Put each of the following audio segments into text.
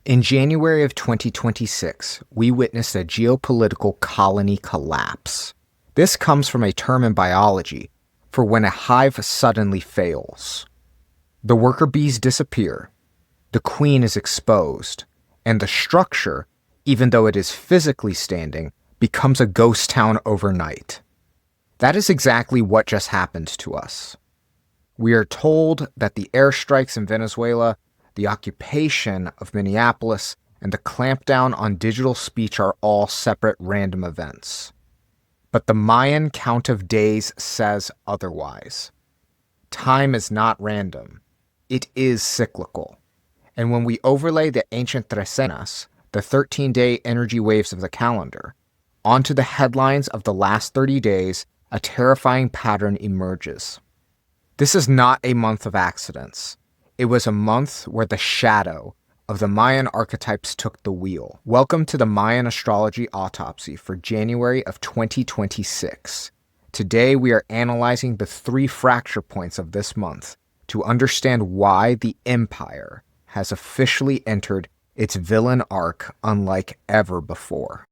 In January of 2026, we witnessed a geopolitical colony collapse. This comes from a term in biology for when a hive suddenly fails. The worker bees disappear, the queen is exposed, and the structure, even though it is physically standing, becomes a ghost town overnight. That is exactly what just happened to us. We are told that the airstrikes in Venezuela, the occupation of Minneapolis, and the clampdown on digital speech are all separate random events. But the Mayan count of days says otherwise. Time is not random. It is cyclical. And when we overlay the ancient trecenas, the 13-day energy waves of the calendar, onto the headlines of the last 30 days, a terrifying pattern emerges. This is not a month of accidents. It was a month where the shadow of the Mayan archetypes took the wheel. Welcome to the Mayan Astrology Autopsy for January of 2026. Today we are analyzing the 3 fracture points of this month to understand why the Empire has officially entered its villain arc unlike ever before.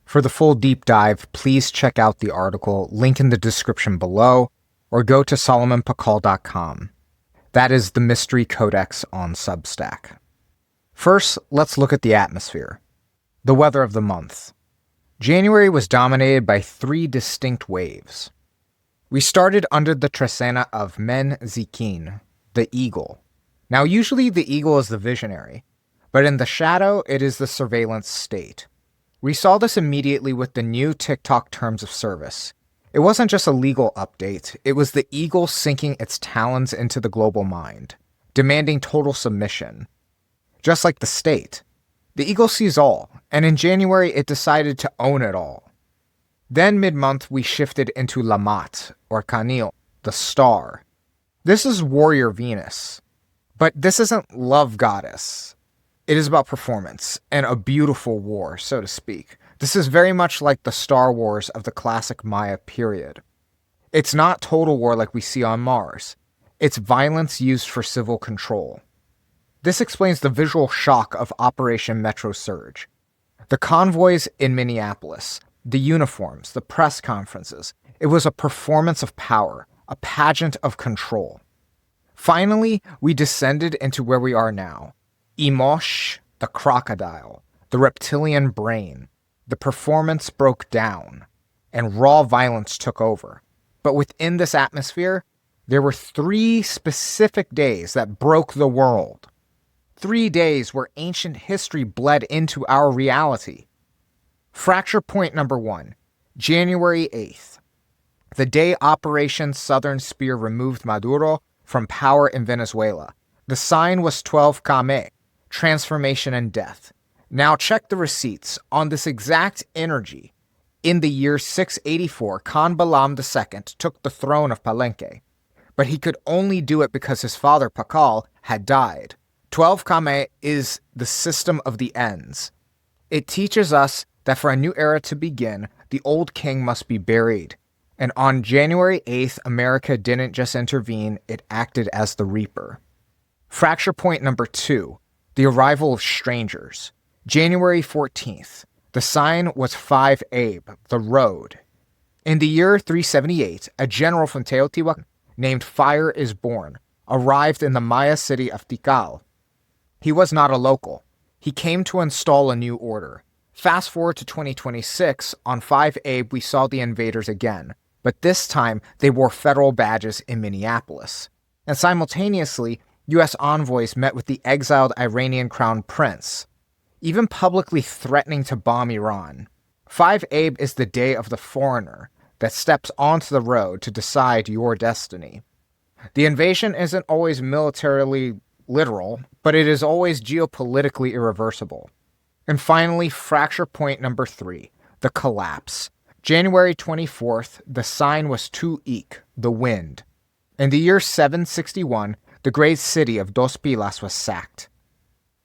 For the full deep dive, please check out the article, link in the description below, or go to solomonpakal.com. That is the Mystery Codex on Substack. First, let's look at the atmosphere. The weather of the month. January was dominated by 3 distinct waves. We started under the trecena of Men Tzolkin, the eagle. Now usually the eagle is the visionary, but in the shadow it is the surveillance state. We saw this immediately with the new TikTok terms of service. It wasn't just a legal update, it was the eagle sinking its talons into the global mind, demanding total submission. Just like the state, the eagle sees all, and in January it decided to own it all. Then mid-month we shifted into Lamat, or Canil, the star. This is warrior Venus, but this isn't love goddess. It is about performance, and a beautiful war, so to speak. This is very much like the Star Wars of the classic Maya period. It's not total war like we see on Mars. It's violence used for civil control. This explains the visual shock of Operation Metro Surge. The convoys in Minneapolis, the uniforms, the press conferences. It was a performance of power, a pageant of control. Finally, we descended into where we are now. Emosh, the crocodile, the reptilian brain, the performance broke down, and raw violence took over. But within this atmosphere, there were 3 specific days that broke the world. 3 days where ancient history bled into our reality. Fracture point number 1, January 8th. The day Operation Southern Spear removed Maduro from power in Venezuela. The sign was 12 Kame. Transformation and death. Now check the receipts. On this exact energy, in the year 684, Khan Balam II took the throne of Palenque, but he could only do it because his father Pakal had died. 12 Kame is the system of the ends. It teaches us that for a new era to begin, the old king must be buried. And on January 8th, America didn't just intervene, it acted as the reaper. Fracture point number 2. The arrival of strangers. January 14th. The sign was 5 Abe, the road. In the year 378, a general from Teotihuacan named Fire is Born arrived in the Maya city of Tikal. He was not a local. He came to install a new order. Fast forward to 2026, on 5 Abe we saw the invaders again, but this time they wore federal badges in Minneapolis. And simultaneously, U.S. envoys met with the exiled Iranian crown prince, even publicly threatening to bomb Iran. 5 Abe is the day of the foreigner that steps onto the road to decide your destiny. The invasion isn't always militarily literal, but it is always geopolitically irreversible. And finally, fracture point number 3, the collapse. January 24th, the sign was Tu Ik, the wind. In the year 761, the great city of Dos Pilas was sacked.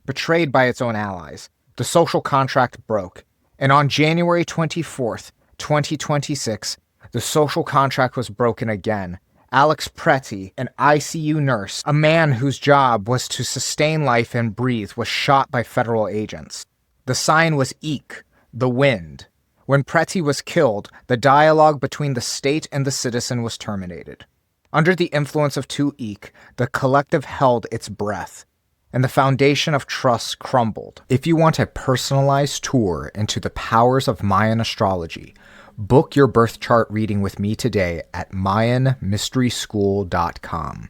Betrayed by its own allies, The social contract broke, and on January 24th, 2026, the social contract was broken again. Alex Pretty, an ICU nurse, a man whose job was to sustain life and breathe, was shot by federal agents. The sign was Eek, the wind. When Pretty was killed, the dialogue between the state and the citizen was terminated. Under the influence of 2 Eek, the collective held its breath, and the foundation of trust crumbled. If you want a personalized tour into the powers of Mayan astrology, book your birth chart reading with me today at MayanMysterySchool.com.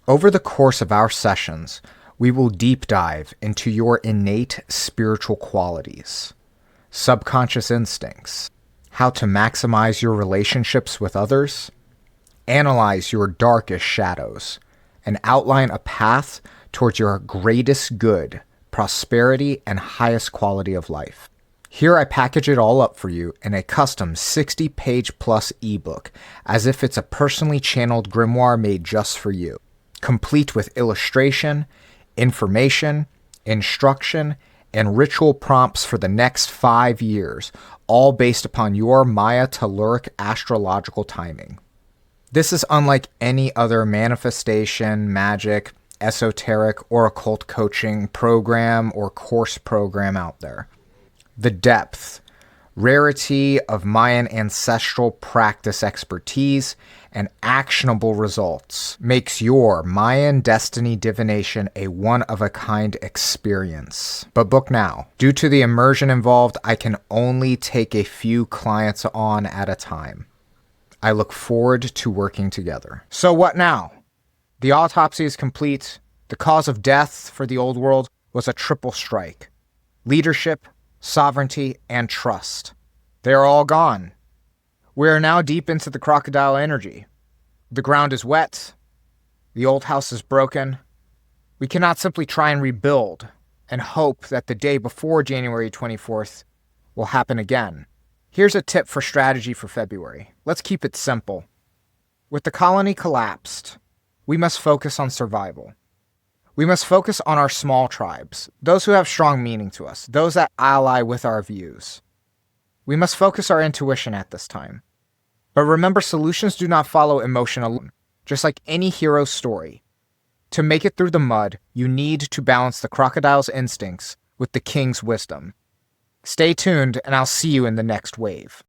Over the course of our sessions, we will deep dive into your innate spiritual qualities, subconscious instincts, how to maximize your relationships with others, analyze your darkest shadows, and outline a path towards your greatest good, prosperity, and highest quality of life. Here I package it all up for you in a custom 60-page plus ebook, as if it's a personally channeled grimoire made just for you, complete with illustration, information, instruction, and ritual prompts for the next 5 years, all based upon your Maya telluric astrological timing. This is unlike any other manifestation, magic, esoteric, or occult coaching program or course program out there. The depth, rarity of Mayan ancestral practice expertise, and actionable results makes your Mayan destiny divination a one-of-a-kind experience. But book now. Due to the immersion involved, I can only take a few clients on at a time. I look forward to working together. So what now? The autopsy is complete. The cause of death for the old world was a triple strike: leadership, sovereignty, and trust. They are all gone. We are now deep into the crocodile energy. The ground is wet. The old house is broken. We cannot simply try and rebuild and hope that the day before January 24th will happen again. Here's a tip for strategy for February. Let's keep it simple. With the colony collapsed, we must focus on survival. We must focus on our small tribes, those who have strong meaning to us, those that ally with our views. We must focus our intuition at this time. But remember, solutions do not follow emotion alone, just like any hero's story. To make it through the mud, you need to balance the crocodile's instincts with the king's wisdom. Stay tuned, and I'll see you in the next wave.